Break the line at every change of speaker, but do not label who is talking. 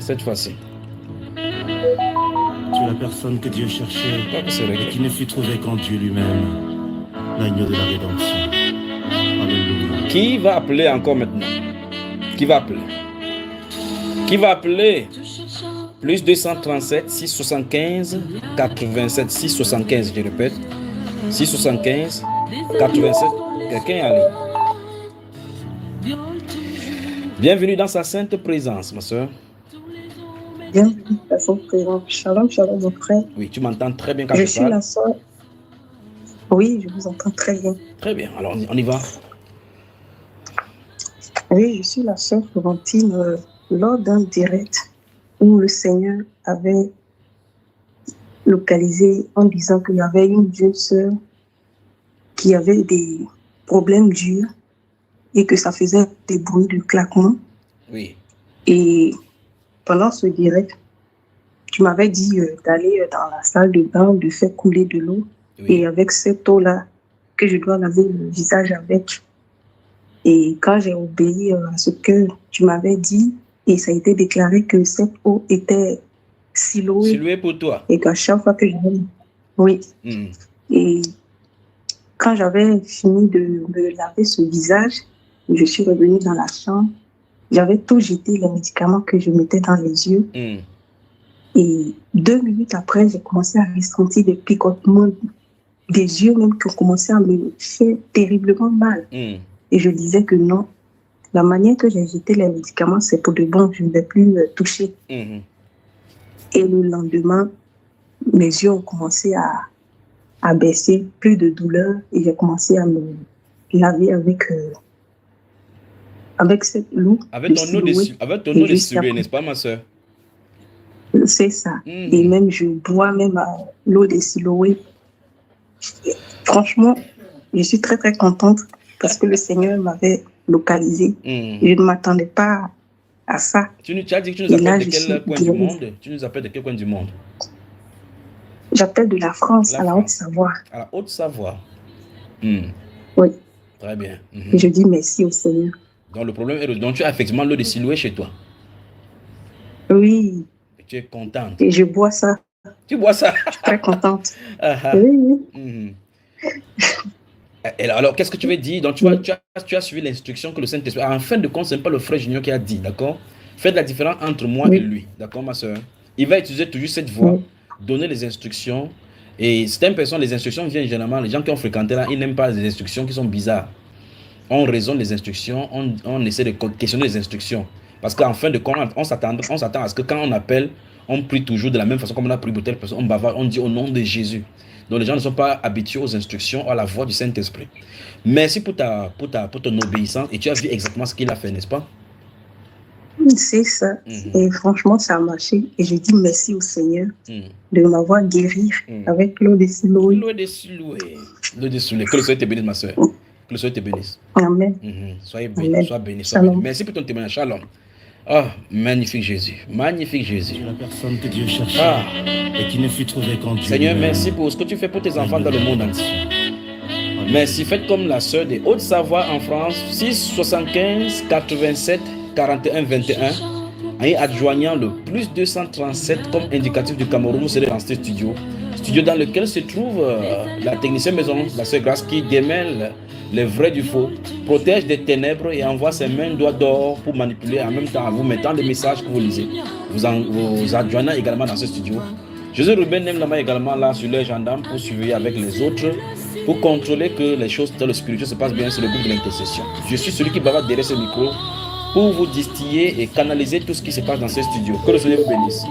cette fois-ci.
Tu es la personne que Dieu cherchait et qui ne fut trouvée qu'en Dieu lui-même, l'agneau de la rédemption. Alléluia.
Qui va appeler encore maintenant? Qui va appeler? Qui va appeler? Plus 237, 675, 87, 675, je répète. 675, 87. Quelqu'un est allé. Bienvenue dans sa sainte présence, ma soeur.
Bienvenue dans sa sainte présence. Shalom, shalom, mon frère.
Oui, tu m'entends très bien quand
Je
je
suis
parle.
la soeur. Oui, je vous entends très bien.
Très bien, alors on y va.
Oui, je suis la soeur Florentine lors d'un direct où le Seigneur avait localisé en disant qu'il y avait une jeune sœur qui avait des problèmes durs et que ça faisait des bruits de claquements.
Oui.
Et pendant ce direct, tu m'avais dit d'aller dans la salle de bain, de faire couler de l'eau.
Oui.
Et avec cette eau-là, que je dois laver le visage avec. Et quand j'ai obéi à ce que tu m'avais dit, et ça a été déclaré que cette eau était silouée.
Silouée pour toi.
Et qu'à chaque fois que je... Oui. Et quand j'avais fini de me laver ce visage, je suis revenue dans la chambre. J'avais tout jeté, les médicaments que je mettais dans les yeux. Et 2 minutes après, j'ai commencé à ressentir des picotements des yeux même qui ont commencé à me faire terriblement mal. Et je disais que non, la manière que j'ai jeté les médicaments, c'est pour de bon, je ne vais plus toucher. Et le lendemain, mes yeux ont commencé à baisser, plus de douleur, et j'ai commencé à me laver avec cette eau.
Avec ton eau de silouée, n'est-ce pas, ma soeur?
C'est ça. Et même, je bois même l'eau de silouée. Franchement, je suis très, très contente parce que le Seigneur m'avait localisé. Je ne m'attendais pas à ça.
Tu as dit que tu nous appelles de quel coin du monde? Tu nous appelles de quel coin du monde?
J'appelle de la France, à la Haute-Savoie.
À la Haute-Savoie.
Oui.
Très bien.
Et je dis merci au Seigneur.
Donc le problème est donc tu as effectivement l'eau de silouée chez toi.
Oui.
Et tu es contente.
Et je bois ça.
Tu bois ça?
Je suis très contente. Oui.
Et alors, qu'est-ce que tu veux dire? Donc, tu as suivi l'instruction que le Saint-Esprit... En fin de compte, ce n'est pas le frère Junior qui a dit, d'accord? Faites la différence entre moi et lui, d'accord, ma soeur? Il va utiliser toujours cette voix, donner les instructions. Et certaines personnes, les instructions viennent généralement... Les gens qui ont fréquenté là, ils n'aiment pas les instructions qui sont bizarres. On raisonne les instructions, on essaie de questionner les instructions. Parce qu'en fin de compte, on s'attend à ce que quand on appelle, on prie toujours de la même façon comme on a prié pour telle personne, on bavarde, on dit au nom de Jésus. Donc les gens ne sont pas habitués aux instructions, à la voix du Saint-Esprit. Merci pour ton obéissance et tu as vu exactement ce qu'il a fait, n'est-ce pas?
C'est ça. Et franchement, ça a marché. Et je dis merci au Seigneur de m'avoir guéri avec l'eau de silouée.
L'eau de silouée. L'eau de silouée. Que le Seigneur te bénisse, ma soeur. Que le Seigneur te bénisse.
Amen.
Soyez bénis, sois bénis, sois bénis. Merci pour ton témoignage. Shalom. Oh, magnifique Jésus. Magnifique Jésus.
Tu es la personne que Dieu cherchait et qui ne fut trouvée qu'en Dieu.
Seigneur, merci pour ce que tu fais pour tes enfants dans le monde entier. Merci. Faites comme la sœur de Haute-Savoie en France, 6 75 87 41 21. En adjoignant le plus 237 comme indicatif du Cameroun, vous serez dans ce studio. Studio dans lequel se trouve la technicienne maison, la sœur Grâce, qui démêle les vrais du faux, protège des ténèbres et envoie ses mains doigts d'or pour manipuler en même temps en vous mettant les messages que vous lisez. Vous adjoignant également dans ce studio. José Ruben Nemlama également là sur les gendarmes pour suivre avec les autres, pour contrôler que les choses dans le spirituel se passent bien sur le groupe de l'intercession. Je suis celui qui bavarde derrière ce micro pour vous distiller et canaliser tout ce qui se passe dans ce studio. Que le Seigneur vous bénisse.